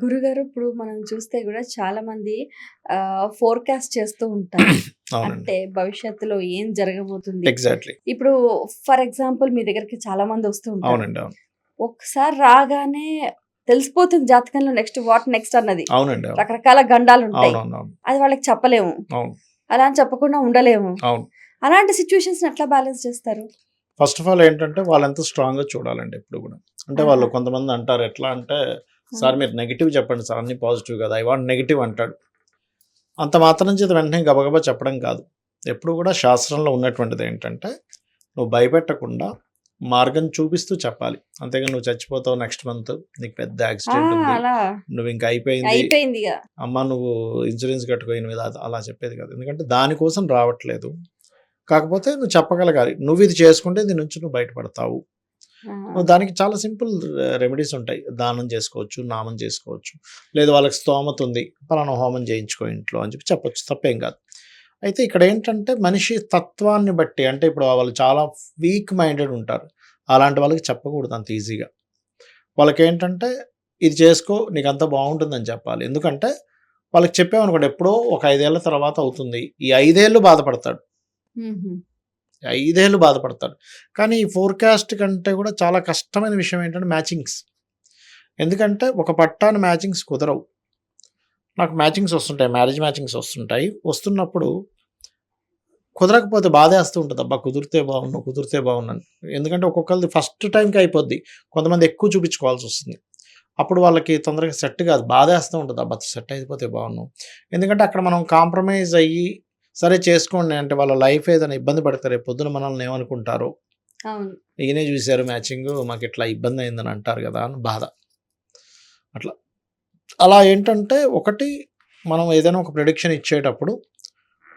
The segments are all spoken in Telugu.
గురుగారు ఇప్పుడు మనం చూస్తే గూడా చాలామంది ఫోర్‌కాస్ట్ చేస్తూ ఉంటారు. అవునండి. అంటే భవిష్యత్తులో ఏం జరగబోతుంది? ఎగ్జాక్ట్‌లీ. ఇప్పుడు ఫర్ ఎగ్జాంపుల్ మీ దగ్గరికి చాలామంది వస్తూ ఉంటారు. అవునండి. అవును. ఒక్కసారి రాగానే తెలిసిపోతుంది జాతకంలో నెక్స్ట్ అన్నది. అవునండి. అవును. రకరకాల గండాలుంటాయి. అవునవునవును. అది వాళ్ళకి చెప్పలేము. అవును. అలా అని చెప్పకుండా ఉండలేము. అవును. అలాంటి సిట్యుయేషన్స్‌ని ఎట్లా బ్యాలెన్స్ చేస్తారు? ఫస్ట్ ఆఫ్ ఆల్ ఏంటంటే వాళ్ళెంత స్ట్రాంగ్‌గా చూడాలండి ఎప్పుడు గూడా. అంటే వాళ్ళు ఆహా! కొంతమంది అంటారు ఎట్లా అంటే, హ్మ్. "సార్ మీరు నెగెటివ్ చెప్పండి సార్ అన్నీ పాజిటివ్ కాదు. ఐ వాంట్ నెగెటివ్" అంటాడు. అంత మాత్రం చేత వెంటనే గబగబా చెప్పడం కాదు. ఎప్పుడు కూడా శాస్త్రంలో ఉన్నటువంటిదేంటంటే, నువ్వు భయపెట్టకుండా మార్గం చూపిస్తూ చెప్పాలి. అంతేగాని నువ్వు చచ్చిపోతావు నెక్స్ట్ మంత్, నీకు పెద్ద ఆ! యాక్సిడెంట్ ఉంది, అలా నువ్వింక అయిపోయింది, అయిపోయిందిగ. అమ్మ నువ్వు ఇన్సూరెన్స్ కట్టుకో 8 అలా చెప్పేది కాదు. ఎందుకంటే దానికోసం రావట్లేదు. కాకపోతే నువ్వు చెప్పగలగాలి. నువ్విది చేసుకుంటే దీని నుంచి నువ్వు బయటపడతావు. ఆ! దానికి చాలా సింపుల్ రెమెడీస్ ఉంటాయి. దానం చేసుకోవచ్చు, నామం చేసుకోవచ్చు. లేదు వాళ్ళకి స్తోమత ఉంది, పలానా హోమం చేయించుకో ఇంట్లో అని చెప్పొచ్చు. తప్పేం కాదు. అయితే ఇక్కడేంటంటే మనిషి తత్వాన్ని బట్టి అంటే ఇప్పుడు వాళ్ళు చాలా వీక్ మైండెడ్ ఉంటారు. అలాంటి వాళ్ళకి చెప్పకూడదు అంత ఈజీగా. వాళ్ళకేంటంటే ఇది చేసుకో నీకంతా బావుంటుందని చెప్పాలి. ఎందుకంటే వాళ్ళకి చెప్పామనుకోండి ఎప్పుడో ఒక 5 ఏళ్ల తర్వాత అవుతుంది. ఈ 5 ఏళ్ళు బాధపడతాడు. హుహు. 5 ఏళ్ళు బాధపడతాడు. కానీ ఈ ఫోర్‌కాస్ట్ కంటే కూడా చాలా కష్టమైన విషయం ఏంటంటే మ్యాచింగ్స్. ఎందుకంటే ఒక పట్టాన మ్యాచింగ్స్ కుదరవు. నాకు మ్యాచింగ్స్ వస్తుంటాయి. మ్యారేజ్ మ్యాచింగ్స్ వస్తుంటాయి. వస్తున్నప్పుడు కుదరకపోతే బాధేస్తూ ఉంటది. అబ్బా! కుదిరితే బావున్ను, కుదిరితే బావున్నని. ఎందుకంటే ఒక్కొక్కళ్ళది ఫస్ట్ టైమ్‌కి అయిపోద్ది. కొంతమంది ఎక్కువ చూపించుకోవాల్సొస్తుంది. అప్పుడు వాళ్ళకి తొందరగా సెట్ కాదు. బాధేస్తూ ఉంటది. అబ్బా! సెట్ అయిపోతే బావున్ను. ఎందుకంటే అక్కడ మనం కాంప్రమైజ్ అయ్యి, సరే చేసుకోండి అంటే వాళ్ళ లైఫ్ ఏదైనా ఇబ్బంది పడితే రేపు పొద్దున మనల్ని ఏమనుకుంటారో, అవును. ఈయనే చూసారు మ్యాచింగు మాకిట్లా ఇబ్బందయిందని అంటారు గదా! అని బాధ. అట్లా. అలా ఏంటంటే ఒకటి మనం ఏదైనా ఒక ప్రిడిక్షన్ ఇచ్చేటప్పుడు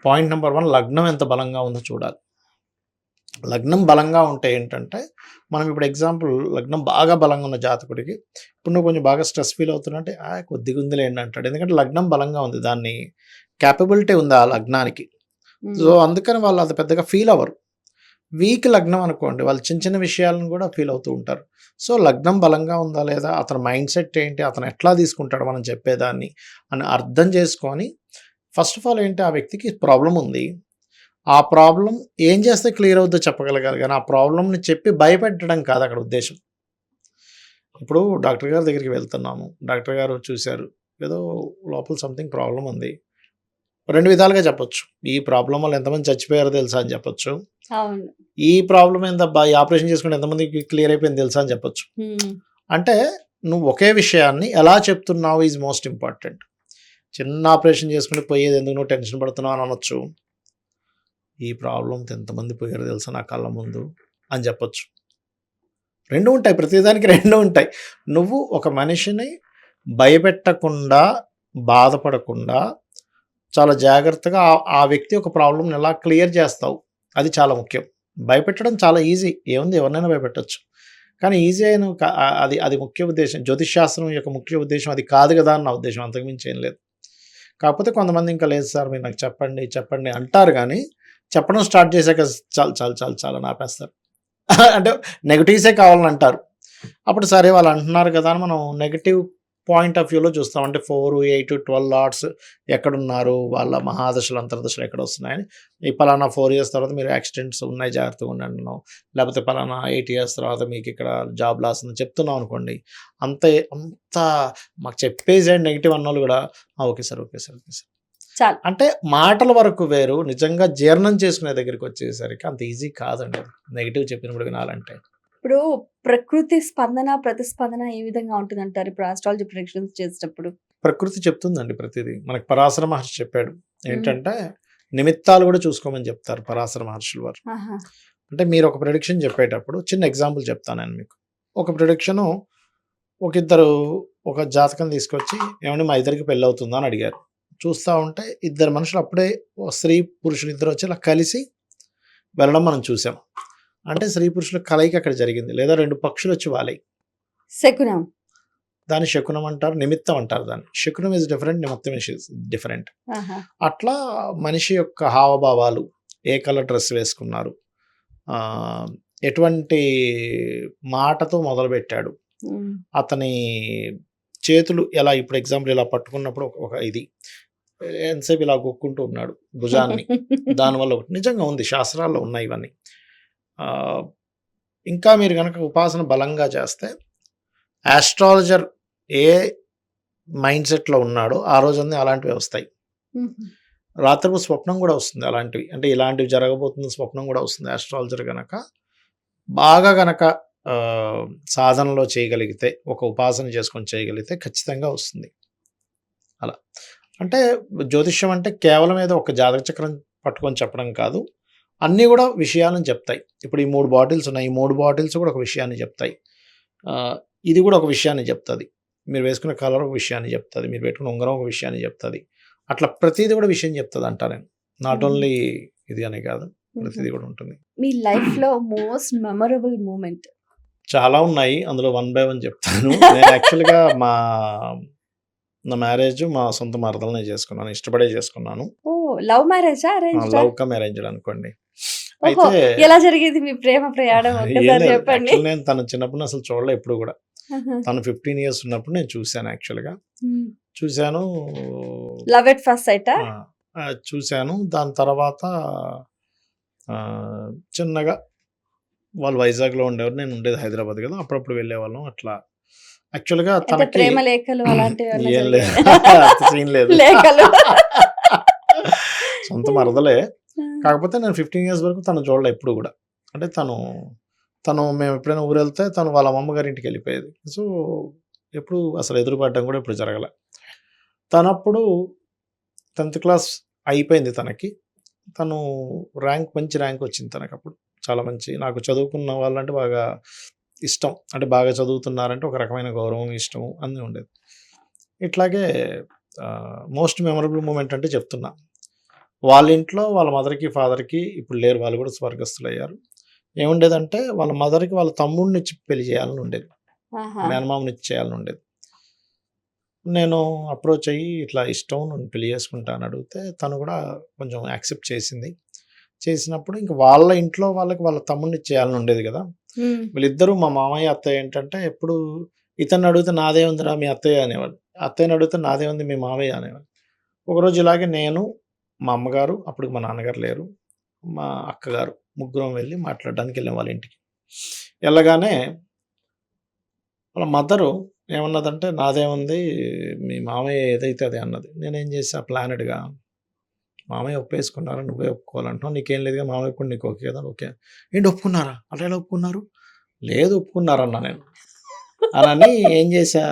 పాయింట్ నంబర్ 1 లగ్నం ఎంత బలంగా ఉందో చూడాలి. లగ్నం బలంగా ఉంటే ఏంటంటే, మనం ఇప్పుడు ఎగ్జాంపుల్ లగ్నం బాగా బలంగా ఉన్న జాతకుడికి, ఇప్పుడు నువ్వు కొంచెం బాగా స్ట్రెస్ ఫీల్ అవుతున్నంటే, కొద్దిగుందిలేండి అంటాడు. ఎందుకంటే లగ్నం బలంగా ఉంది. దాన్ని కేపబిలిటీ ఉంది ఆ లగ్నానికి. సో, హ్మ్. అందుకని వాళ్ళు అంత పెద్దగా ఫీల్ అవ్వరు. వీక్ లగ్నం అనుకోండి, వాళ్ళు చిన్న చిన్న విషయాలను కూడా ఫీల్ అవుతూ ఉంటారు. సో, లగ్నం బలంగా ఉందా లేదా, అతని మైండ్ సెట్ ఏంటి, అతను ఎట్లా తీసుకుంటాడు మనం చెప్పేదాన్ని అని అర్థం చేసుకొని, ఫస్ట్ ఆఫ్ ఆల్ ఏంటి ఆ వ్యక్తికి ప్రాబ్లమ్ ఉంది. ఆ ప్రాబ్లమ్ ఏం చేస్తే క్లియర్ అవుద్దో చెప్పగలగాలి గానీ, ఆ ప్రాబ్లమ్‌ని చెప్పి భయపెట్టడం కాదు అక్కడ ఉద్దేశ్యం. ఇప్పుడు డాక్టర్ గారి దగ్గరికి వెళ్తున్నాము. డాక్టర్ గారు చూసారు. ఏదో లోపల సంథింగ్ ప్రాబ్లమ్ ఉంది. 2 విధాలుగా చెప్పొచ్చు. ఈ ప్రాబ్లమ్ వల్ల ఎంతమంది చచ్చిపోయారో తెలుసా అని చెప్పొచ్చు. అవును. ఈ ప్రాబ్లమ్ ఏందబ్బా! ఈ ఆపరేషన్ చేసుకుంటే ఎంతమందికి క్లియర్ అయిపోయింది తెలుసా అని చెప్పొచ్చు. హ్మ్. అంటే నువ్వు ఒకే విషయాన్ని ఎలా చెప్తున్నావు ఈజ్ మోస్ట్ ఇంపార్టెంట్. చిన్న ఆపరేషన్ చేసుకుంటే పోయేది ఎందుకు నువ్వు టెన్షన్ పడుతున్నావు అని అనొచ్చు. ఈ ప్రాబ్లమ్‌తో ఎంతమంది పోయారో తెలుసా నా కళ్ళ ముందు అని చెప్పొచ్చు. 2 ఉంటాయి. ప్రతిదానికి 2 ఉంటాయి. నువ్వు ఒక మనిషిని భయపెట్టకుండా, బాధపడకుండా చాలా జాగ్రత్తగా ఆ వ్యక్తి యొక్క ప్రాబ్లమ్‌ని ఎలా క్లియర్ చేస్తావు. అది చాలా ముఖ్యం. భయపెట్టడం చాలా ఈజీ. ఏముంది ఎవరినైనా భయపెట్టొచ్చు. కానీ ఈజీ అయిన అది అది ముఖ్య ఉద్దేశ్యం. జ్యోతిష్ శాస్త్రం యొక్క ముఖ్య ఉద్దేశ్యం అది కాదు గదా! అని నా ఉద్దేశ్యం. అంతకు మించి ఏం లేదు. కాకపోతే కొంతమంది ఇంకా లేదు సార్ మీరు నాకు చెప్పండి, చెప్పండి అంటారు గానీ, చెప్పడం స్టార్ట్ చేశాక చాలు, చాలు, చాలు, చాలు అని ఆపేస్తారు. అంటే నెగెటివ్సే కావాలనంటారు. అప్పుడు సరే వాళ్ళు అంటున్నారు కదా! అని మనం నెగెటివ్ పాయింట్ ఆఫ్ వ్యూలో చూస్తాం. అంటే 4, 8, 12 లార్డ్స్ ఎక్కడున్నారు? వాళ్ళ మహాదశలు, అంతర్దశలు ఎక్కడొస్తున్నాయని. ఈ పలానా 4 ఇయర్స్ తర్వాత మీరు యాక్సిడెంట్స్ ఉన్నాయి జాగ్రత్తగా ఉండండనో, లేకపోతే పలానా 8 ఇయర్స్ తర్వాత మీకిక్కడ జాబ్ లాస్ ఉందని చెప్తున్నాం అనుకోండి. అంత మాకు చెప్పేసేయండి నెగెటివ్ అన్నోళ్ళు గూడా okay sir, okay sir, okay sir. చాలు. అంటే మాటల వరకు వేరు. నిజంగా జీర్ణం చేసుకునే దగ్గరికొచ్చేసరికి అంత ఈజీ కాదండి అది. నెగెటివ్ చెప్పినప్పుడు వినాలంటే. ఇప్పుడు ప్రకృతి స్పందన, ప్రతిస్పందన ఏ విధంగా ఉంటుందంటారు? ఇప్పుడు ఆస్ట్రాలజీ ప్రిడిక్షన్స్ చేసేటప్పుడు? ప్రకృతి చెప్తుందండి ప్రతీదీ. మనకు పరాశర మహర్షి చెప్పాడు. హ్మ్. ఏంటంటే, నిమిత్తాలు గూడా చూసుకోమని చెప్తారు పరాశర మహర్షుల వారు. ఆహా! అంటే మీరొక ప్రిడిక్షన్ చెప్పేటప్పుడు చిన్న ఎగ్జాంపుల్ చెప్తాను నేను మీకు. ఒక ప్రిడిక్షను ఒకిద్దరు ఒక జాతకం తీసుకొచ్చి, "ఏవండీ మా ఇద్దరికి పెళ్లవుతుందా?" అని అడిగారు. చూస్తా ఉంటే ఇద్దరు మనుషులు అప్పుడే ఓ స్త్రీ, పురుషులిద్దరొచ్చి ఇలా కలిసి వెళ్ళడం మనం చూసాం. అంటే స్త్రీ పురుషుల కలయిక అక్కడ జరిగింది. లేదా 2 పక్షులొచ్చి వాలాయి. శకునం. దాన్ని శకునం అంటారు. నిమిత్తం అంటారు దాన్ని. శకునం ఈస్ డిఫరెంట్. నిమిత్తం ఈస్ డిఫరెంట్. ఆహా! అట్లా మనిషి యొక్క హావభావాలు, ఏ కలర్ డ్రెస్ వేసుకున్నారు, ఆహ్, ఎటువంటి మాటతో మొదలుపెట్టాడు, హ్మ్. అతని చేతులు ఎలా ఇప్పుడు ఎగ్జాంపుల్ ఇలా పట్టుకున్నప్పుడు ఒక ఇది ఎంతసేపు ఇలా గొక్కుంటూ ఉన్నాడు భుజాన్ని. దానివల్ల ఒకటి నిజంగా ఉంది, శాస్త్రాల్లో ఉన్నాయి ఇవన్నీ. ఇంకా మీరు కనుక ఉపాసన బలంగా చేస్తే ఆస్ట్రాలజర్ ఏ మైండ్ సెట్లో ఉన్నాడో ఆ రోజన్నీ అలాంటివి వస్తాయి. రాత్రిపూట స్వప్నం కూడా వస్తుంది అలాంటివి, అంటే ఇలాంటివి జరగబోతుంది స్వప్నం కూడా వస్తుంది. ఆస్ట్రాలజర్ గనక బాగా గనక సాధనలో చేయగలిగితే, ఒక ఉపాసన చేసుకొని చేయగలిగితే ఖచ్చితంగా వస్తుంది. అలా అంటే జ్యోతిష్యం అంటే కేవలం ఏదో ఒక జాతక చక్రం పట్టుకొని చెప్పడం కాదు, అన్నీ కూడా విషయాలను చెప్తాయి. ఇప్పుడు ఈ 3 బాటిల్స్ ఉన్నాయి, ఈ 3 బాటిల్స్ కూడా ఒక విషయాన్ని చెప్తాయి. ఇది కూడా ఒక విషయాన్ని చెప్తుంది. మీరు వేసుకున్న కలర్ ఒక విషయాన్ని చెప్తుంది, మీరు పెట్టుకున్న ఉంగరం ఒక విషయాన్ని చెప్తుంది. అట్లా ప్రతిదీ కూడా విషయం చెప్తుంది అంటా నేను. నాట్ ఓన్లీ ఇది అనే కాదు, ప్రతిదీ కూడా ఉంటుంది. మీ లైఫ్లో మోస్ట్ మెమరబుల్ మూమెంట్? చాలా ఉన్నాయి, అందులో 1 by 1 చెప్తాను. నేను యాక్చువల్గా నా మ్యారేజ్ మా సొంత మరదలనే చేసుకున్నాను, ఇష్టపడే చేసుకున్నాను. ఓ, లవ్ మ్యారేజా అరేంజ్? లవ్ కమ్ అరేంజ్ అనుకోండి. ఓహో, అయితే ఎలా జరిగేది మీ ప్రేమ ప్రయాణం ఒక్కసారి చెప్పండి. యాక్చువల్ నేను తను చిన్నప్పుడు అసలు చూడలే ఎప్పుడు కూడా. తను 15 years ఉన్నప్పుడు నేను చూశాను, యాక్చువల్గా చూశాను. లవ్ ఎట్ ఫస్ట్ సైటా? చూశాను. దాని తర్వాత చిన్నగా వాళ్ళు వైజాగ్లో ఉండేవారు, నేను ఉండేది హైదరాబాద్ కదా, అప్పుడప్పుడు వెళ్ళేవాళ్ళం అట్లా. యాక్చువల్గా అంటే తనకి ప్రేమ లేఖలు అలాంటివి ఏమన్నా ఏం లేదు, జరిగాయా? అంత సీన్ లేదు. లేఖలు. సొంత మరదలే, కాకపోతే నేను 15 years వరకు తను చూడలే ఎప్పుడు కూడా. అంటే తను మేము ఎప్పుడైనా ఊరు వెళ్తే తను వాళ్ళ అమ్మమ్మ గారి ఇంటికి వెళ్ళిపోయేది. సో ఎప్పుడు అసలు ఎదురుపడడం కూడా ఎప్పుడు జరగలే. తనప్పుడు 10th class అయిపోయింది తనకి. తను మంచి ర్యాంక్ వచ్చింది తనకు అప్పుడు, చాలా మంచి. నాకు చదువుకున్న వాళ్ళంటే బాగా ఇష్టం, అంటే బాగా చదువుతున్నారంటే ఒక రకమైన గౌరవం, ఇష్టం అన్నీ ఉండేది. ఇట్లాగే మోస్ట్ మెమరబుల్ మూమెంట్ అంటే చెప్తున్నా, వాళ్ళ ఇంట్లో వాళ్ళ మదర్కి ఫాదర్కి ఇప్పుడు లేరు, వాళ్ళు కూడా స్వర్గస్థులు అయ్యారు. ఏముండేదంటే వాళ్ళ మదర్కి వాళ్ళ తమ్ముడిని ఇచ్చి పెళ్లి చేయాలని ఉండేది, మేనమామని ఇచ్చి చేయాలని ఉండేది. నేను అప్రోచ్ అయ్యి ఇట్లా ఇష్టం, నేను పెళ్లి చేసుకుంటాను అడిగితే తను కూడా కొంచెం యాక్సెప్ట్ చేసింది. చేసినప్పుడు ఇంక వాళ్ళ ఇంట్లో వాళ్ళకి వాళ్ళ తమ్ముడిని చేయాలని ఉండేది కదా. వీళ్ళిద్దరూ మా మామయ్య అత్తయ్య ఏంటంటే ఎప్పుడు ఇతన్ని అడిగితే నాదే ఉందిరా మీ అత్తయ్య అనేవాడు, అత్తయ్యని అడిగితే నాదే ఉంది మీ మామయ్య అనేవాడు. ఒకరోజు ఇలాగే నేను, మా అమ్మగారు, అప్పుడు మా నాన్నగారు లేరు, మా అక్కగారు, ముగ్గురం వెళ్ళి మాట్లాడడానికి వెళ్ళాం వాళ్ళ ఇంటికి. వెళ్ళగానే వాళ్ళ మదరు ఏమన్నదంటే నాదేముంది మీ మామయ్య ఏదైతే అదే అన్నది. నేనేం చేసా ప్లానెడ్గా, మామయ్య ఒప్పేసుకున్నారా, నువ్వే ఒప్పుకోవాలంటున్నావు, నీకేం లేదుగా, మామయ్య కూడా నీకు ఓకే కదా. ఓకే ఏంటి ఒప్పుకున్నారా, అట్లా ఎలా ఒప్పుకున్నారు? లేదు ఒప్పుకున్నారన్నా నేను అని. ఏం చేసా,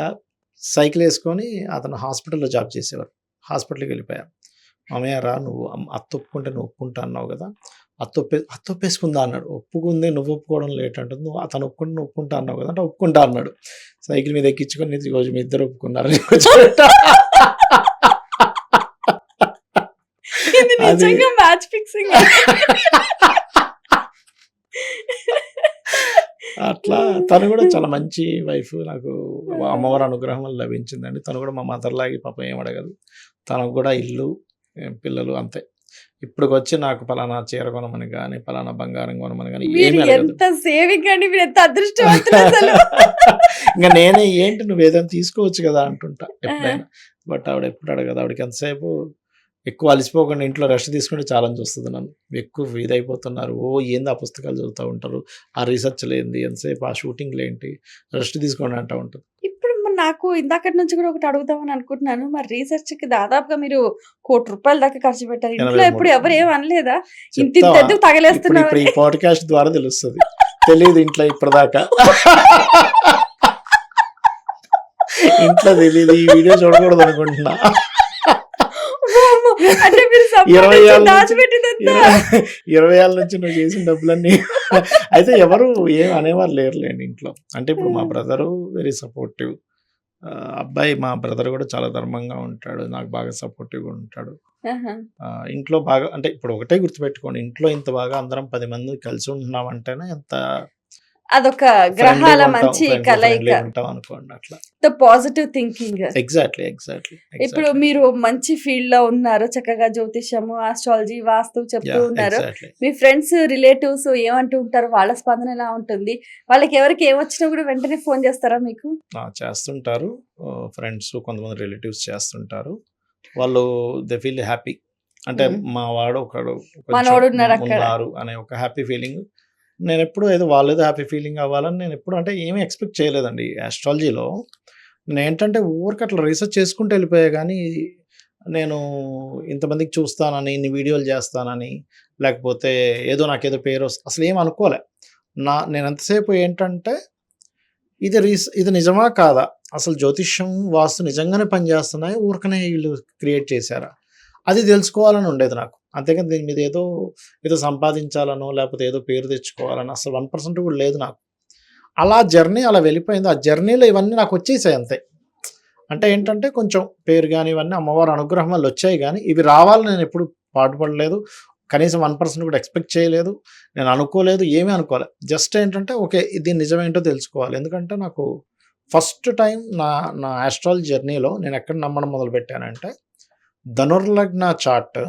సైకిల్ వేసుకొని అతను హాస్పిటల్లో జాబ్ చేసేవారు, హాస్పిటల్కి వెళ్ళిపోయా. మామయ్య రా, నువ్వు అత్త ఒప్పుకుంటే నువ్వు ఒప్పుకుంటా అన్నావు కదా, అత్త ఒప్పేసుకుందా అన్నాడు. ఒప్పుకుంది, నువ్వు ఒప్పుకోవడం లేట్ అంటుంది, నువ్వు అతను ఒప్పుకుంటే నువ్వు ఒప్పుకుంటా అన్నావు కదా అంటే ఒప్పుకుంటా అన్నాడు. సైకిల్ మీద ఎక్కించుకొని ఈరోజు మీ ఇద్దరు ఒప్పుకున్నారు. Match fixing. అట్లా తను కూడా చాలా మంచి వైఫ్, నాకు అమ్మవారి అనుగ్రహం వల్ల లభించిందండి. తను కూడా మా మదర్ లాగే పాపం ఏం అడగదు, తనకు కూడా ఇల్లు పిల్లలు అంతే. ఇప్పటికి వచ్చి నాకు పలానా చీర కొనమని కానీ, పలానా బంగారం కొనమని కానీ ఏమి అడగదు. ఎంత సేవింగ్ అండి, మీరు ఎంత అదృష్టవంతులు అసలు. ఇంకా నేనే ఏంటి నువ్వు ఏదైనా తీసుకోవచ్చు కదా అంటుంటా ఎప్పుడైనా, బట్ ఆవిడ ఎప్పుడు అడగదు. ఆవిడకి ఎంతసేపు ఎక్కువ అలసిపోకుండా ఇంట్లో రెస్ట్ తీసుకుంటే చాలని చూస్తుంది. నన్ను ఎక్కువ ఇదైపోతున్నారు, ఏంది ఆ పుస్తకాలు చదువుతూ ఉంటారు, ఆ రీసెర్చ్లు ఏంది, ఎంతసేపు ఆ షూటింగ్లు ఏంటి, రెస్ట్ తీసుకోండి అంటూ ఉంటుంది. ఇప్పుడు నాకు ఇందాకటి నుంచి కూడా ఒకటి అడుగుదామని అనుకుంటున్నాను, మరి రీసెర్చ్ కి దాదాపుగా మీరు ₹1,00,00,000 దాకా ఖర్చు పెట్టారు. ఇంట్లో ఎప్పుడు ఎవరు ఏం అనలేదా, ఇంత ఎందుకు తగలేస్తున్నారు? ఇప్పుడు ఈ పాడ్కాస్ట్ ద్వారా తెలుస్తుంది, తెలియదు ఇంట్లో ఇప్పటిదాకా. ఇంట్లో తెలియదు, ఈ వీడియో చూడకూడదు అనుకుంటున్నా. 20 ఏళ్ళ నుంచి నువ్వు చేసిన డబ్బులన్నీ. అయితే ఎవరు ఏం అనేవారు లేరులేండి ఇంట్లో. అంటే ఇప్పుడు మా బ్రదరు వెరీ సపోర్టివ్, అబ్బాయి మా బ్రదర్ కూడా చాలా ధర్మంగా ఉంటాడు, నాకు బాగా సపోర్టివ్గా ఉంటాడు. ఇంట్లో బాగా, అంటే ఇప్పుడు ఒకటే గుర్తుపెట్టుకోండి, ఇంట్లో ఇంత బాగా అందరం 10 మంది కలిసి ఉంటున్నాం అంటేనే ఎంత అదొక గ్రహాల మంచి కలయిక, ఫ్రెండ్లీ ఉంటాం అనుకోండి అట్లా. Positive thinking. ఎగ్జాక్ట్లీ ఇప్పుడు మీరు మంచి ఫీల్డ్ లో ఉన్నారు, చక్కగా జ్యోతిషము, ఆస్ట్రాలజీ, వాస్తు చెప్తూ ఉన్నారు. ఎగ్జాక్ట్లీ. మీ ఫ్రెండ్స్, రిలేటివ్స్ ఏమంటూ ఉంటారు? వాళ్ళ స్పందన ఎలా ఉంటుంది? వాళ్ళకి ఎవరికి ఏమొచ్చినా కూడా వెంటనే ఫోన్ చేస్తారా మీకు? చేస్తుంటారు ఫ్రెండ్స్, కొంతమంది రిలేటివ్స్ చేస్తుంటారు. వాళ్ళు దే ఫీల్ హ్యాపీ, అంటే మా వాడు ఒకడు మనోడు ఉన్నారు అక్కడ ఉన్నారు అనే ఒక హ్యాపీ ఫీలింగ్. నేను ఎప్పుడు ఏదో వాళ్ళేదో హ్యాపీ ఫీలింగ్ అవ్వాలని నేను ఎప్పుడు అంటే ఏమీ ఎక్స్పెక్ట్ చేయలేదండి ఆస్ట్రాలజీలో. నేను ఏంటంటే ఊరికి అట్లా రీసెర్చ్ చేసుకుంటూ వెళ్ళిపోయా, కానీ నేను ఇంతమందికి చూస్తానని, ఇన్ని వీడియోలు చేస్తానని, లేకపోతే ఏదో నాకేదో పేరు అసలు ఏం అనుకోలే. నేను ఎంతసేపు ఏంటంటే ఇది నిజమా కాదా, అసలు జ్యోతిష్యం వాస్తు నిజంగానే పనిచేస్తున్నాయి, ఊరికనే వీళ్ళు క్రియేట్ చేశారా, అది తెలుసుకోవాలని ఉండేది నాకు. అంతేకాని దీని మీద ఏదో సంపాదించాలనో లేకపోతే ఏదో పేరు తెచ్చుకోవాలని అసలు 1% కూడా లేదు నాకు. అలా జర్నీ అలా వెళ్ళిపోయింది. ఆ జర్నీలో ఇవన్నీ నాకు వచ్చేసాయి అంతే. అంటే ఏంటంటే కొంచెం పేరు కానీ ఇవన్నీ అమ్మవారి అనుగ్రహం వల్ల వచ్చాయి, కానీ ఇవి రావాలని నేను ఎప్పుడు పాటుపడలేదు. కనీసం 1% కూడా ఎక్స్పెక్ట్ చేయలేదు, నేను అనుకోలేదు, ఏమీ అనుకోలేదు. జస్ట్ ఏంటంటే ఓకే, ఇది నిజమేంటో తెలుసుకోవాలి. ఎందుకంటే నాకు ఫస్ట్ టైం నా ఆస్ట్రాలజీ జర్నీలో నేను ఎక్కడ నమ్మడం మొదలుపెట్టానంటే, ధనుర్లగ్న చార్ట్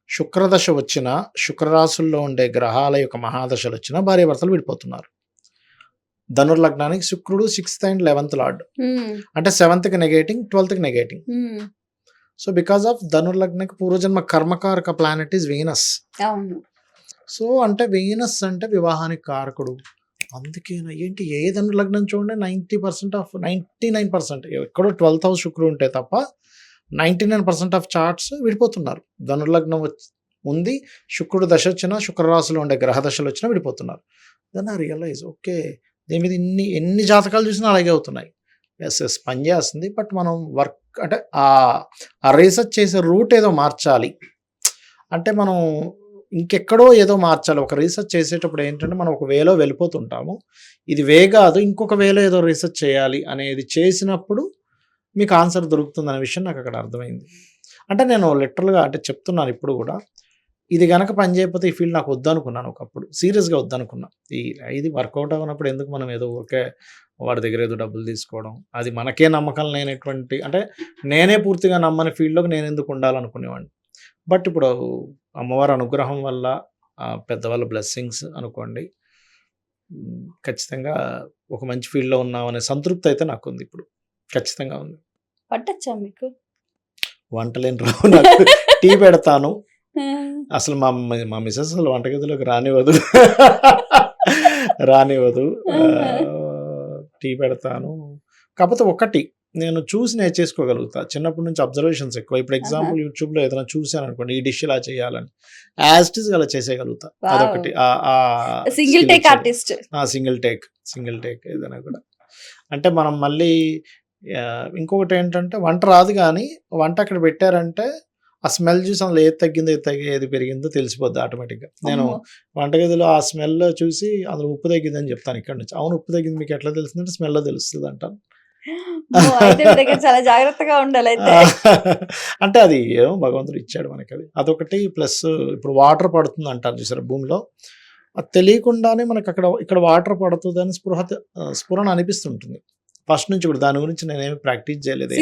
శుక్రదశ వచ్చిన, శుక్రరాశుల్లో ఉండే గ్రహాల యొక్క మహాదశలు వచ్చిన భార్యాభర్తలు విడిపోతున్నారు. ధనుర్లగ్నానికి శుక్రుడు 6th and 11th లార్డ్, అంటే 7th negating, 12th negating. So because of ధనుర్లగ్నకి పూర్వజన్మ కర్మకారక ప్లానెట్ ఈజ్ వీనస్. సో అంటే వీనస్ అంటే వివాహానికి కారకుడు. అందుకేనా ఏంటి ఏ ధనుర్లగ్నం చూడండి 99% ఎక్కడో 12th house శుక్రుడు ఉంటే తప్ప 99% ఆఫ్ చార్ట్స్ విడిపోతున్నారు. ధనుర్లగ్నం ఉంది, శుక్రుడు దశ వచ్చినా, శుక్రరాశిలో ఉండే గ్రహ దశలు వచ్చినా విడిపోతున్నారు. దెన్ ఐ రియలైజ్ ఓకే, దీని మీద ఎన్ని జాతకాలు చూసినా అలాగే అవుతున్నాయి. ఎస్ పని చేస్తుంది, బట్ మనం వర్క్ అంటే ఆ రీసెర్చ్ చేసే రూట్ ఏదో మార్చాలి. అంటే మనం ఇంకెక్కడో ఏదో మార్చాలి. ఒక రీసెర్చ్ చేసేటప్పుడు ఏంటంటే మనం ఒక వేలో వెళ్ళిపోతుంటాము, ఇది వే కాదు ఇంకొక వేలో ఏదో రీసెర్చ్ చేయాలి అనేది చేసినప్పుడు మీకు ఆన్సర్ దొరుకుతుంది అనే విషయం నాకు అక్కడ అర్థమైంది. అంటే నేను లిటరల్గా అంటే చెప్తున్నాను ఇప్పుడు కూడా, ఇది కనుక పని చేయకపోతే ఈ ఫీల్డ్ నాకు వద్దనుకున్నాను ఒకప్పుడు, సీరియస్గా వద్దనుకున్నా. ఇది వర్కౌట్ అవ్వనప్పుడు ఎందుకు మనం ఏదో ఊరికే వాడి దగ్గర ఏదో డబ్బులు తీసుకోవడం, అది మనకే నమ్మకం లేనటువంటి, అంటే నేనే పూర్తిగా నమ్మని ఫీల్డ్లోకి నేను ఎందుకు ఉండాలనుకునేవాడిని. బట్ ఇప్పుడు అమ్మవారి అనుగ్రహం వల్ల, పెద్దవాళ్ళ బ్లెస్సింగ్స్ అనుకోండి, ఖచ్చితంగా ఒక మంచి ఫీల్డ్లో ఉన్నామనే సంతృప్తి అయితే నాకు ఉంది ఇప్పుడు, ఖచ్చితంగా ఉంది. పట్టచ్చా మీకు? వంటలేని రావు నాకు, టీ పెడతాను. అసలు మా మిసెస్ అసలు వంటగదిలోకి రానివ్వదు. టీ పెడతాను. కాకపోతే ఒకటి నేను చూసి నేర్చేసుకోగలుగుతా, చిన్నప్పటి నుంచి అబ్జర్వేషన్స్ ఎక్కువ. ఇప్పుడు ఎగ్జాంపుల్ యూట్యూబ్లో ఏదైనా చూసాను అనుకోండి, ఈ డిష్ ఇలా చేయాలని యాజ్ ఇట్ ఈస్ అలా చేసేయగలుగుతా. అదొకటి. Single take artist. Single take ఏదైనా కూడా. అంటే మనం మళ్ళీ ఇంకొకటి ఏంటంటే వంట రాదు, కానీ వంట అక్కడ పెట్టారంటే ఆ స్మెల్ చూసి అందులో ఏది తగ్గిందో ఏది పెరిగిందో తెలిసిపోద్ది ఆటోమేటిక్గా. నేను వంటగదిలో ఆ స్మెల్ చూసి అందులో ఉప్పు తగ్గిందని చెప్తాను ఇక్కడ నుంచి. అవును, ఉప్పు తగ్గింది మీకు ఎట్లా తెలుస్తుందంటే స్మెల్లో తెలుస్తుంది అంటాను. చాలా జాగ్రత్తగా ఉండాలి అయితే. అంటే అది ఏమో భగవంతుడు ఇచ్చాడు మనకి, అదొకటి. ప్లస్ ఇప్పుడు వాటర్ పడుతుంది అంటారు చూసారు భూమిలో, అది తెలియకుండానే మనకి ఇక్కడ వాటర్ పడుతుందని స్ఫురణ అనిపిస్తుంటుంది ఫస్ట్ నుంచి కూడా. దాని గురించి నేనేమి ప్రాక్టీస్ చేయలేదు,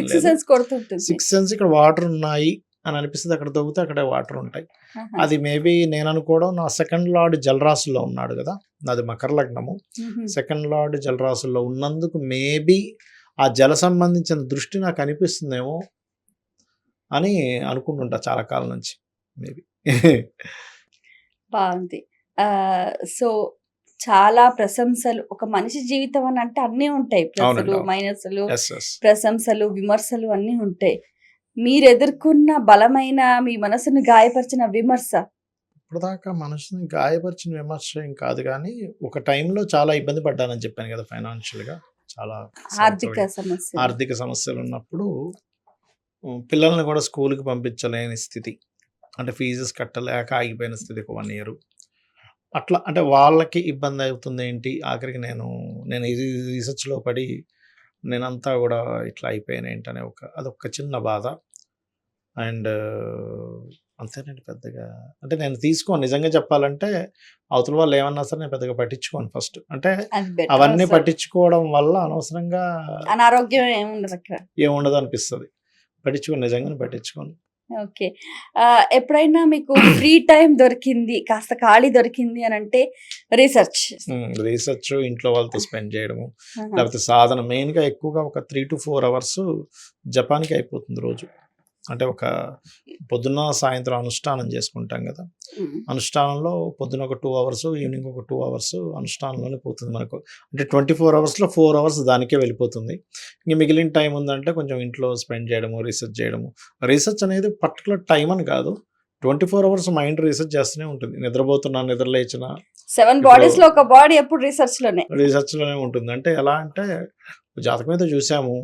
6 సెన్స్ ఇక్కడ వాటర్ ఉన్నాయి అని అనిపిస్తుంది. అక్కడ తవ్వితే అక్కడే వాటర్ ఉంటాయి. అది మేబీ నేను అనుకోవడం, నా 2nd లార్డ్ జలరాశుల్లో ఉన్నాడు కదా, నాది మకర లగ్నము. 2nd లార్డ్ జలరాశుల్లో ఉన్నందుకు మేబీ ఆ జల సంబంధించిన దృష్టి నాకు అనిపిస్తుందేమో అని అనుకుంటుంటా చాలా కాలం నుంచి మేబీ. బాగుంది. సో చాలా ప్రశంసలు, ఒక మనిషి జీవితం అని అంటే అన్నీ ఉంటాయి, ప్లస్లు మైనస్లు, ప్రశంసలు విమర్శలు అన్నీ ఉంటాయి. మీరు ఎదుర్కొన్న బలమైన, మీ మనసును గాయపరిచిన విమర్శ? ఇప్పటిదాకా మనసుని గాయపరిచిన విమర్శ ఏం కాదు, కానీ ఒక టైంలో చాలా ఇబ్బంది పడ్డానని చెప్పాను కదా, ఫైనాన్షియల్గా చాలా ఆర్థిక సమస్యలు ఉన్నప్పుడు పిల్లల్ని కూడా స్కూల్కి పంపించలేని స్థితి, అంటే ఫీజెస్ కట్టలేక ఆగిపోయిన స్థితి ఒక 1 year అట్లా. అంటే వాళ్ళకి ఇబ్బంది అవుతుంది ఏంటి, ఆఖరికి నేను ఈ రీసెర్చ్లో పడి నేనంతా కూడా ఇట్లా అయిపోయాను ఏంటనే అదొక చిన్న బాధ. అండ్ అంతేనండి పెద్దగా. అంటే నేను తీసుకోను నిజంగా చెప్పాలంటే, అవతల వాళ్ళు ఏమన్నా సరే నేను పెద్దగా పట్టించుకోను ఫస్ట్. అంటే అది బెటర్ అవన్నీ అసలు. పట్టించుకోవడం వల్ల అనవసరంగా అనారోగ్యం ఏముండదు అక్కడ. ఏముండదు అనిపిస్తది. పట్టించుకోను, నిజంగానే పట్టించుకోను. ఓకే. ఎప్పుడైనా మీకు ఫ్రీ టైమ్ దొరికింది, కాస్త ఖాళీ దొరికింది అనంటే రీసెర్చ్. రీసెర్చ్, ఇంట్లో వాళ్ళతో స్పెండ్ చేయడము, ఆహా! లేకపోతే సాధన మెయిన్‌గా ఎక్కువగా ఒక 3-4 అవర్స్ జపాన్‌కి అయిపోతుంది రోజు. అంటే ఒక పొద్దున్న, సాయంత్రం అనుష్ఠానం చేసుకుంటాం గదా! హ్మ్. అనుష్ఠానంలో పొద్దున ఒక 2 అవర్స్, ఈవినింగ్ ఒక 2 అవర్స్ అనుష్ఠానంలోనే పోతుంది మనకు. అంటే 24 అవర్స్‌లో 4 అవర్స్ దానికే వెళ్ళిపోతుంది. ఇంక మిగిలిన టైం ఉందంటే కొంచెం ఇంట్లో స్పెండ్ చేయడము, రీసెర్చ్ చేయడము. రీసెర్చ్ అనేది పర్టిక్యులర్ టైం అని కాదు. 24 అవర్స్ మైండ్ రీసెర్చ్ చేస్తూనే ఉంటుంది. నిద్రపోతున్నా, నిద్ర లేచినా 7 ఇప్పుడు బాడీస్‌లో ఒక బాడీ ఎప్పుడు రీసెర్చ్‌లోనే. రీసెర్చ్‌లోనే ఉంటుంది. అంటే ఎలా అంటే జాతకం అయితే చూసాము.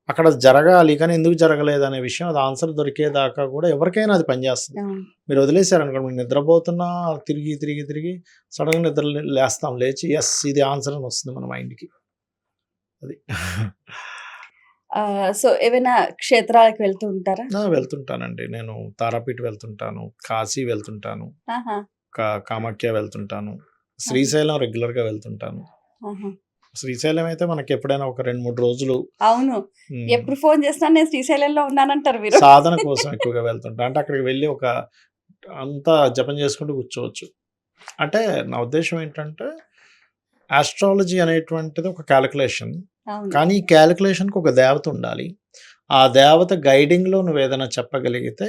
అక్కడ జరగాలి కానీ ఎందుకు జరగలేదనే విషయం అది ఆన్సర్ దొరికేదాకా కూడా ఎవరికైనా అది పనిచేస్తుంది. అవును. మీరు వదిలేసారనుకోండి, మీరు నిద్రపోతున్నా తిరిగి సడన్‌గా నిద్ర లేస్తాం. లేచి యెస్ ఇది ఆన్సర్ అని వస్తుంది మన మైండ్‌కి. అది. సో, ఏవైనా క్షేత్రాలకు వెళ్తూ ఉంటారా? వెళ్తుంటానండి. నేను తారాపీఠ్ వెళ్తుంటాను, కాశీ వెళ్తుంటాను, ఆహా! కామాఖ్య వెళ్తుంటాను, ఆహా! శ్రీశైలం రెగ్యులర్‌గా వెళ్తుంటాను. ఆహా! శ్రీశైలం అయితే మనకి ఎప్పుడైనా ఒక 2, 3 రోజులు అవును. ఎప్పుడు ఫోను చేసినా నేను శ్రీశైలంలో ఉన్నానంటారు మీరు. సాధన కోసం ఎక్కువగా వెళ్తుంటా. అంటే అక్కడికి వెళ్ళి ఒక అంతా జపం చేసుకుంటూ కూర్చోవచ్చు. అంటే నా ఉద్దేశ్యం ఏంటంటే, ఆస్ట్రాలజీ అనేటువంటిది ఒక కాలిక్యులేషన్. అవును. కానీ ఈ కాలిక్యులేషన్‌కి ఒక దేవత ఉండాలి. ఆ దేవత గైడింగ్‌లో నువ్వేదైనా చెప్పగలిగితే,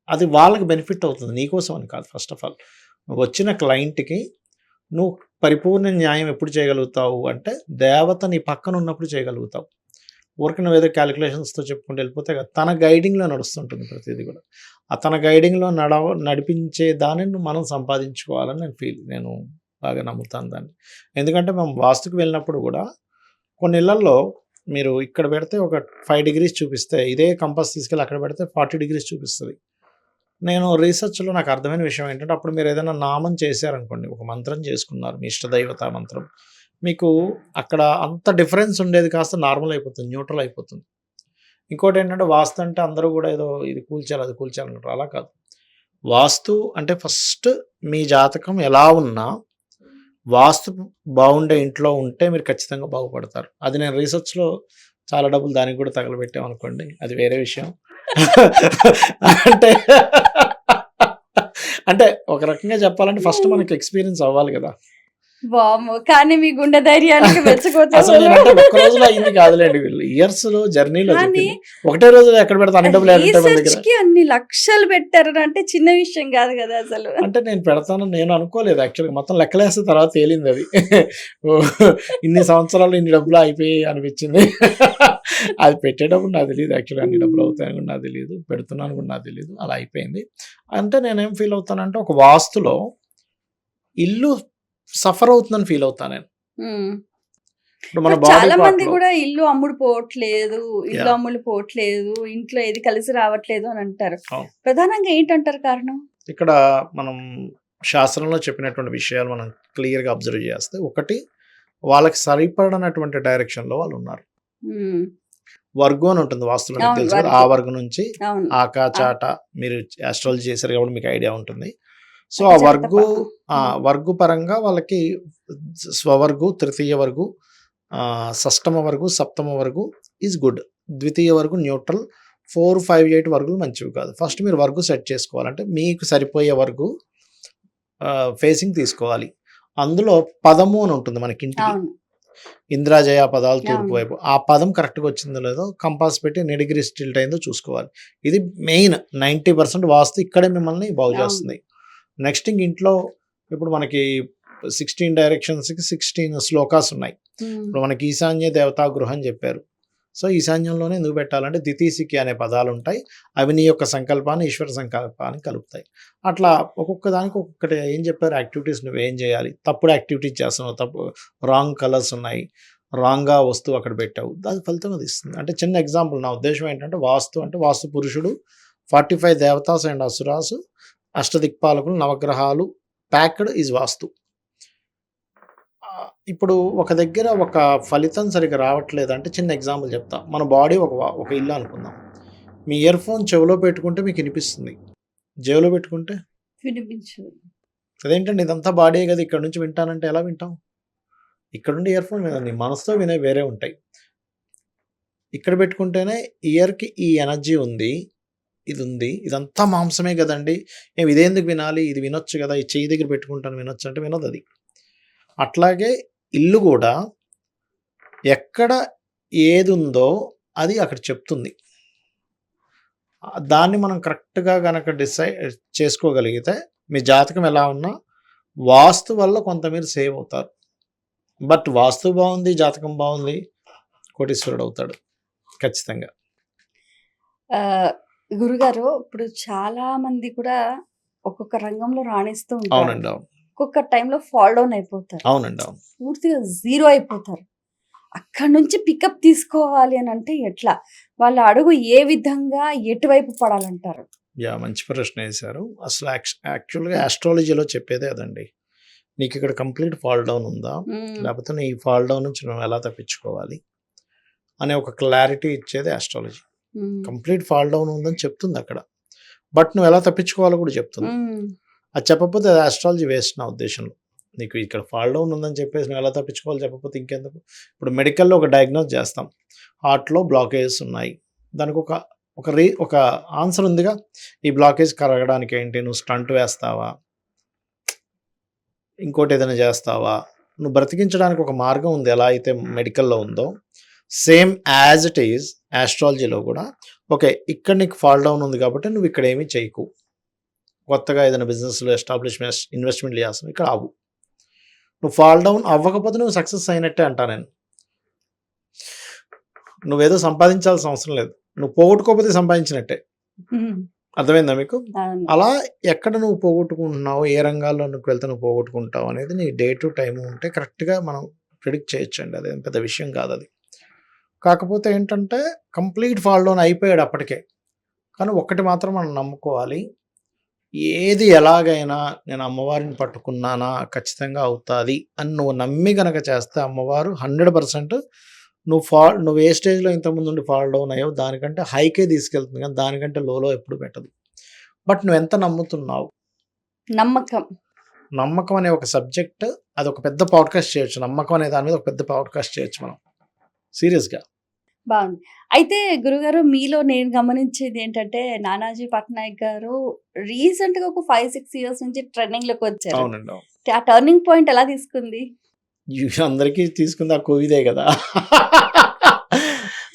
అది వాళ్ళకి బెనిఫిట్ అవుతుంది. నీకోసం అని కాదు ఫస్ట్ ఆఫ్ ఆల్. వచ్చిన క్లయింట్‌కి నువ్వు పరిపూర్ణ న్యాయం ఎప్పుడు చేయగలుగుతావు అంటే, దేవత నీ పక్కన ఉన్నప్పుడు చేయగలుగుతావు. ఊరికే నువ్వేదో కాలిక్యులేషన్స్‌తో చెప్పుకుంటూ వెళ్ళిపోతే కాదు. తన గైడింగ్‌లో నడుస్తుంటుంది ప్రతీది కూడా. ఆ తన గైడింగ్‌లో నడిపించే దానిని మనం సంపాదించుకోవాలని నేను బాగా నమ్ముతాను దాన్ని. ఎందుకంటే మేము వాస్తుకి వెళ్ళినప్పుడు కూడా కొన్ని ఇళ్లల్లో మీరు ఇక్కడ పెడితే ఒక 5 డిగ్రీస్ చూపిస్తే, ఇదే కంపాస్ తీసుకెళ్ళి అక్కడ పెడితే 40 డిగ్రీస్ చూపిస్తది. నేను రీసెర్చ్‌లో నాకు అర్థమైన విషయం ఏంటంటే, అప్పుడు మీరు ఏదైనా నామం చేశారనుకోండి, ఒక మంత్రం చేసుకున్నారు, మీ ఇష్టదైవత మంత్రం. మీకు అక్కడ అంత డిఫరెన్స్ ఉండేది కాస్త నార్మల్ అయిపోతుంది, న్యూట్రల్ అయిపోతుంది. ఇంకోటేంటంటే వాస్తు అంటే అందరూ గూడా ఏదో ఇది కూల్చాలి, అది కూల్చాలి అంటారు. అలా కాదు. వాస్తు అంటే ఫస్ట్ మీ జాతకం ఎలా ఉన్నా, వాస్తు బాగుండే ఇంట్లో ఉంటే మీరు ఖచ్చితంగా బాగుపడతారు. అది నేను రీసెర్చ్‌లో చాలా డబ్బులు దానికి గూడా తగలబెట్టామనుకోండి, అది వేరే విషయం. అంటే అంటే ఒక రకంగా చెప్పాలంటే ఫస్ట్ మనకి ఎక్స్‌పీరియన్స్ అవ్వాలి గదా! వామ్మో! కానీ మీ గుండె ధైర్యానికి మెచ్చుకోవచ్చు అసలు అసలు. నేనంటే ఒక్క రోజులో అయింది కాదులెండి. ఇయర్స్‌లో జర్నీలో కానీ చెప్పింది. ఒకటే రోజులో ఎక్కడ పెడితే అన్ని డబ్బులు ఏడుంటాయి మన దగ్గర. రీసెర్చ్‌కి అన్ని లక్షలు పెట్టారనంటే చిన్న విషయం గాదు గదా అసలు. అంటే నేను పెడతానని నేను అనుకోలేదు యాక్చువల్‌గా. మొత్తం లెక్కలేస్తే తర్వాత తేలిందది. ఓహ్! ఇన్ని సంవత్సరాలు ఇన్ని డబ్బులు అయిపోయాయి అనిపించింది. అది పెట్టేటప్పుడు నాకు తెలీదు యాక్చువల్‌గా అన్ని డబ్బులు అవుతాయని కూడా నాకు తెలీదు. పెడుతున్నాను కూడా నాకు తెలీదు. అలా అయిపోయింది. అంటే నేనేం ఫీల్ అవుతానంటే ఒక వాస్తులో ఇల్లు సఫర్ అవుతుందని ఫీల్ అవుతా నేను. హ్మ్. ఇప్పుడు మన ఇప్పుడు బాడీ చాలా మంది పార్ట్‌లో గూడా ఇల్లు అమ్ముడు పోవట్లేదు, ఇల్లు యాహ్! అమ్ముడు పోవట్లేదు, ఇంట్లో ఏది కలిసి రావట్లేదు అని అంటారు. అవును. ప్రధానంగా ఏంటంటారు కారణం? ఇక్కడ మనం శాస్త్రంలో చెప్పినటువంటి విషయాలు మనం క్లియర్‌గా అబ్జర్వ్ చేస్తే, ఒకటి వాళ్ళకి సరిపడనటువంటి డైరెక్షన్‌లో వాళ్ళున్నారు. హ్మ్. వర్గు అని ఉంటుంది వాస్తులో మీకు అవును. తెలుసు కదా! ఆ వర్గు. వర్గు నుంచి అవును. ఆకా, ఆ! చాట మీరు ఆస్ట్రాలజీ చేశారు కాబట్టి మీకు ఐడియా ఉంటుంది. సో, అక్క ఆ చాతప. హ్మ్. వర్గు పరంగా వాళ్ళకి స్వవర్గు, తృతీయ వర్గు, షష్టమ వర్గు, సప్తమ వర్గు ఈజ్ గుడ్. ద్వితీయ వర్గు న్యూట్రల్. 4, 5, 8 వర్గులు మంచివి కాదు. ఫస్ట్ మీరు వర్గు సెట్ చేసుకోవాలంటే మీకు సరిపోయే వర్గు ఫేసింగ్ తీసుకోవాలి. అందులో పదము అని ఉంటుంది మనకి ఇంటికి. అవును. ఇంద్రాజయ పదాలు తూర్పు అవును. వైపు. ఆ పదం కరెక్ట్‌గా వచ్చిందో లేదో కంపాస్ పెట్టి ఎన్ని డిగ్రీస్ టిల్ట్ అయిందో చూసుకోవాలి. ఇది మెయిన్ 90% వాస్తు ఇక్కడే మిమ్మల్ని బాగు అవును. చేస్తుంది. నెక్స్ట్ ఇంట్లో ఇప్పుడు మనకి 16 డైరెక్షన్స్‌కి 16 శ్లోకాస్ ఉన్నాయి. హ్మ్. ఇప్పుడు మనకి ఈశాన్య దేవతా గృహం చెప్పారు. సో, ఈశాన్యంలోనే ఎందుకు పెట్టాలంటే దితీసికి అనే పదాలుంటాయి. అవి నీ యొక్క సంకల్పాన్ని, ఈశ్వర సంకల్పాన్ని కలుపుతాయి. అట్లా ఒక్కొక్క దానికి ఒక్కొక్కటి ఏం చెప్పారు యాక్టివిటీస్ నువ్వేం చేయాలి. తప్పుడు యాక్టివిటీస్ చేస్తున్నావు, రాంగ్ కలర్స్ ఉన్నాయి. రాంగ్‌గా వస్తువు అక్కడ పెట్టావు. దాని ఫలితం అది ఇస్తుంది. అంటే చిన్న ఎగ్జాంపుల్ నా ఉద్దేశ్యం ఏంటంటే వాస్తు అంటే వాస్తు పురుషుడు, 45 దేవతాస్ అండ్ అసురాస్, అష్టదిక్పాలకులు, నవగ్రహాలు ప్యాక్డ్ ఈజ్ వాస్తు. ఇప్పుడు ఒక దగ్గర ఒక ఫలితం సరిగ్గా రావట్లేదంటే చిన్న ఎగ్జాంపుల్ చెప్తా. మన బాడీ ఒక ఇల్లు అనుకుందాం. మీ ఇయర్ ఫోన్ చెవిలో పెట్టుకుంటే మీకు వినిపిస్తుంది, జేబులో పెట్టుకుంటే వినిపించదు. అదేంటండి ఇదంతా బాడీ కదా, ఇక్కడ నుంచి వింటానంటే ఎలా వింటాం? ఇక్కడ నుండి ఇయర్ ఫోన్ వినండి, మనసుతో వినే వేరే ఉంటాయి. ఇక్కడ పెట్టుకుంటేనే ఇయర్కి ఈ ఎనర్జీ ఉంది, ఇది ఉంది, ఇదంతా మాంసమే కదండి, ఇదేందుకు వినాలి, ఇది వినొచ్చు కదా, ఈ చెయ్యి దగ్గర పెట్టుకుంటాను వినొచ్చు అంటే వినదు అది. అట్లాగే ఇల్లు కూడా ఎక్కడ ఏది ఉందో అది అక్కడ చెప్తుంది. దాన్ని మనం కరెక్ట్గా కనుక డిసైడ్ చేసుకోగలిగితే మీ జాతకం ఎలా ఉన్నా వాస్తు వల్ల కొంత మీరు సేవ్ అవుతారు. బట్ వాస్తు బాగుంది, జాతకం బాగుంది, కోటీశ్వరుడు అవుతాడు ఖచ్చితంగా. గురుగారు ఇప్పుడు చాలా మంది కూడా ఒక్కొక్క రంగంలో రాణిస్తూ ఉంటారు. అవునండి, అవును. ఒక్కొక్క టైంలో ఫాల్ డౌన్ అయిపోతారు. అవునండి, అవును. పూర్తిగా జీరో అయిపోతారు. అక్కడ నుంచి పికప్ తీసుకోవాలి అని అంటే ఎట్లా? వాళ్ళ అడుగు ఏ విధంగా ఎటువైపు పడాలంటారు? మంచి ప్రశ్న వేశారు. అసలు యాక్చువల్గా ఆస్ట్రాలజీలో చెప్పేదే అదండి. నీకు ఇక్కడ కంప్లీట్ ఫాల్ డౌన్ ఉందా, లేకపోతే నీ ఫాల్ డౌన్ నుంచి నువ్వు ఎలా తప్పించుకోవాలి అనే ఒక క్లారిటీ ఇచ్చేది ఆస్ట్రాలజీ. కంప్లీట్ ఫాల్ డౌన్ ఉందని చెప్తుంది అక్కడ, బట్ నువ్వు ఎలా తప్పించుకోవాలో కూడా చెప్తుంది. అది చెప్పకపోతే అది ఆస్ట్రాలజీ వేస్ట్ నా ఉద్దేశంలో. నీకు ఇక్కడ ఫాల్ డౌన్ ఉందని చెప్పేసి నువ్వు ఎలా తప్పించుకోవాలి చెప్పకపోతే ఇంకెందుకు? ఇప్పుడు మెడికల్లో ఒక డయాగ్నోస్ చేస్తాం, హార్ట్లో బ్లాకేజెస్ ఉన్నాయి, దానికి ఒక ఆన్సర్ ఉందిగా, ఈ బ్లాకేజ్ కరగడానికి ఏంటి, నువ్వు స్టంట్ వేస్తావా, ఇంకోటి ఏదైనా చేస్తావా, నువ్వు బ్రతికించడానికి ఒక మార్గం ఉంది. ఎలా అయితే మెడికల్లో ఉందో సేమ్ యాజ్ ఇట్ ఈజ్ ఆస్ట్రాలజీలో కూడా ఓకే, ఇక్కడ నీకు ఫాల్ డౌన్ ఉంది కాబట్టి నువ్వు ఇక్కడ ఏమీ చేయకు, కొత్తగా ఏదైనా బిజినెస్లో ఎస్టాబ్లిష్మెంట్ ఇన్వెస్ట్మెంట్లు చేస్తాను, ఇక్కడ ఆవు. నువ్వు ఫాల్ డౌన్ అవ్వకపోతే నువ్వు సక్సెస్ అయినట్టే అంటా నేను. నువ్వేదో సంపాదించాల్సిన అవసరం లేదు, నువ్వు పోగొట్టుకోకపోతే సంపాదించినట్టే. అర్థమైందా మీకు? అలా ఎక్కడ నువ్వు పోగొట్టుకుంటున్నావు, ఏ రంగాల్లో నువ్వు వెళ్తే నువ్వు పోగొట్టుకుంటావు అనేది నీ డే టు టైం ఉంటే కరెక్ట్గా మనం ప్రిడిక్ట్ చేయొచ్చండి. అదేం పెద్ద విషయం కాదు అది. కాకపోతే ఏంటంటే కంప్లీట్ ఫాల్ డౌన్ అయిపోయాడు అప్పటికే. కానీ ఒక్కటి మాత్రం మనం నమ్ముకోవాలి, ఏది ఎలాగైనా నేను అమ్మవారిని పట్టుకున్నానా ఖచ్చితంగా అవుతుంది అని నువ్వు నమ్మి కనుక చేస్తే అమ్మవారు 100% నువ్వు ఏ స్టేజ్లో ఇంతకుముందు నుండి ఫాల్ డౌన్ అయ్యావు దానికంటే హైకే తీసుకెళ్తుంది, కానీ దానికంటే లోలో ఎప్పుడు పెట్టదు. బట్ నువ్వు ఎంత నమ్ముతున్నావు, నమ్మకం అనే ఒక సబ్జెక్ట్, అది ఒక పెద్ద పాడ్కాస్ట్ చేయొచ్చు. నమ్మకం అనే దాని మీద ఒక పెద్ద పాడ్కాస్ట్ చేయొచ్చు మనం సీరియస్గా. బాగుంది. అయితే గురుగారు మీలో నేను గమనించేది ఏంటంటే నానాజీ పట్నాయక్ గారు రీసెంట్గా ఒక 5-6 ఇయర్స్ నుంచి ట్రెండింగ్లోకి వచ్చారు. అవునండి. ఆ టర్నింగ్ పాయింట్ ఎలా తీసుకుంది? అందరికీ తీసుకుంది ఆ కోవిదే కదా.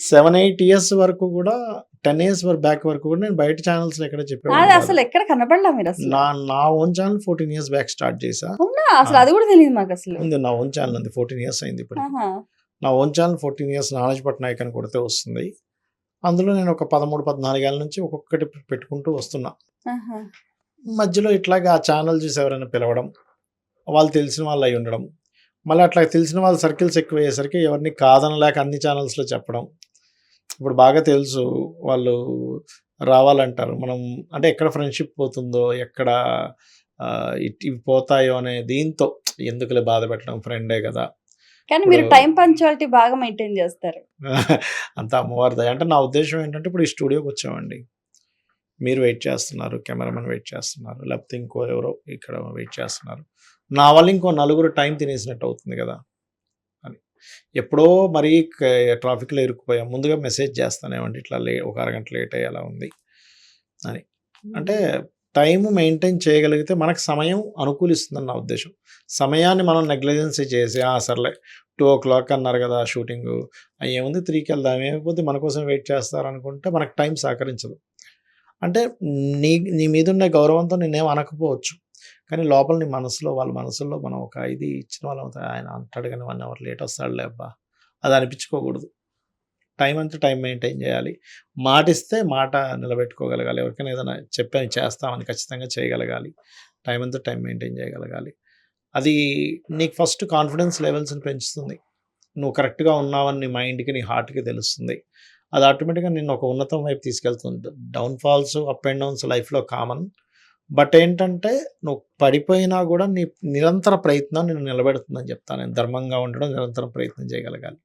7-8 ఇయర్స్ వరకు కూడా, 10 ఇయర్స్ బ్యాక్ వరకు కూడా నేను బయట ఛానల్స్ ఎక్కడ చెప్పాను, అసలు ఎక్కడ కనపడలా మీరు అసలు. నా own channel 14 years back start చేసా. అసలు అది కూడా తెలియదు మాకు అసలు. ఉంది నా ఓన్ ఛానల్ ఉంది, 14 ఇయర్స్ అయింది ఇప్పుడు. నా own channel 14 years Nanaji Patnaik అని కొడితే వస్తుంది. అందులో నేను ఒక 13-14 ఏళ్ళ నుంచి ఒక్కొక్కటి పెట్టుకుంటూ వస్తున్నా. మధ్యలో ఇట్లాగా ఆ ఛానల్ చూసి ఎవరైనా పిలవడం, వాళ్ళు తెలిసిన వాళ్ళు అయి ఉండడం, మళ్ళీ అట్లా తెలిసిన వాళ్ళ సర్కిల్స్ ఎక్కువ అయ్యేసరికి ఎవరిని కాదనలేక అన్ని ఛానల్స్లో చెప్పడం. ఇప్పుడు బాగా తెలుసు వాళ్ళు రావాలంటారు, మనం అంటే ఎక్కడ ఫ్రెండ్షిప్ పోతుందో, ఎక్కడ ఇవి పోతాయో అనే దీంతో ఎందుకులే బాధ పెట్టడం, ఫ్రెండే కదా. కానీ మీరు టైం పంక్చువాలిటీ బాగా మెయింటైన్ చేస్తారు. అంత అమ్మవారి దయ. అంటే నా ఉద్దేశం ఏంటంటే ఇప్పుడు ఈ స్టూడియోకి వచ్చామండి, మీరు వెయిట్ చేస్తున్నారు, కెమెరామెన్ వెయిట్ చేస్తున్నారు, లేకపోతే ఇంకో ఎవరో ఇక్కడ వెయిట్ చేస్తున్నారు, నా వల్ల ఇంకో నలుగురు టైం తినేసినట్టు అవుతుంది కదా అని. ఎప్పుడో మరీ ట్రాఫిక్లో ఇరుక్కుపోయాం, ముందుగా మెసేజ్ చేస్తానేమంటే ఇట్లా ఒక అరగంట లేట్ అయ్యేలా ఉంది అని. అంటే టైం మెయింటైన్ చేయగలిగితే మనకు సమయం అనుకూలిస్తుందని నా ఉద్దేశం. సమయాన్ని మనం నెగ్లిజెన్సీ చేసి సర్లే 2 o'clock అన్నారు కదా షూటింగు, ఏముంది 3కి వెళ్దాం, ఏమైపోతే మన కోసం వెయిట్ చేస్తారనుకుంటే మనకు టైం సహకరించదు. అంటే నీ మీద ఉన్న గౌరవంతో నేనేం అనకపోవచ్చు, కానీ లోపల నీ మనసులో, వాళ్ళ మనసుల్లో మనం ఒక ఇది ఇచ్చిన వాళ్ళం అవుతాయి. ఆయన అంటాడు కానీ 1 hour లేట్ వస్తాడులే అబ్బా, అది అనిపించుకోకూడదు. టైం అంతా టైం మెయింటైన్ చేయాలి, మాట ఇస్తే మాట నిలబెట్టుకోగలగాలి, ఎవరికైనా ఏదైనా చెప్పని చేస్తామని ఖచ్చితంగా చేయగలగాలి, టైం అంతా టైం మెయింటైన్ చేయగలగాలి. అది నీకు ఫస్ట్ కాన్ఫిడెన్స్ లెవెల్స్ని పెంచుతుంది, నువ్వు కరెక్ట్గా ఉన్నావని నీ మైండ్కి, నీ హార్ట్కి తెలుస్తుంది. అది ఆటోమేటిక్గా నిన్ను ఒక ఉన్నతం వైపు తీసుకెళ్తుంది. డౌన్ఫాల్స్, అప్ అండ్ డౌన్స్ లైఫ్లో కామన్. బట్ ఏంటంటే నువ్వు పడిపోయినా కూడా నీ నిరంతర ప్రయత్నం నిన్ను నిలబెడుతుందని చెప్తాను నేను. ధర్మంగా ఉండడం, నిరంతరం ప్రయత్నం చేయగలగాలి.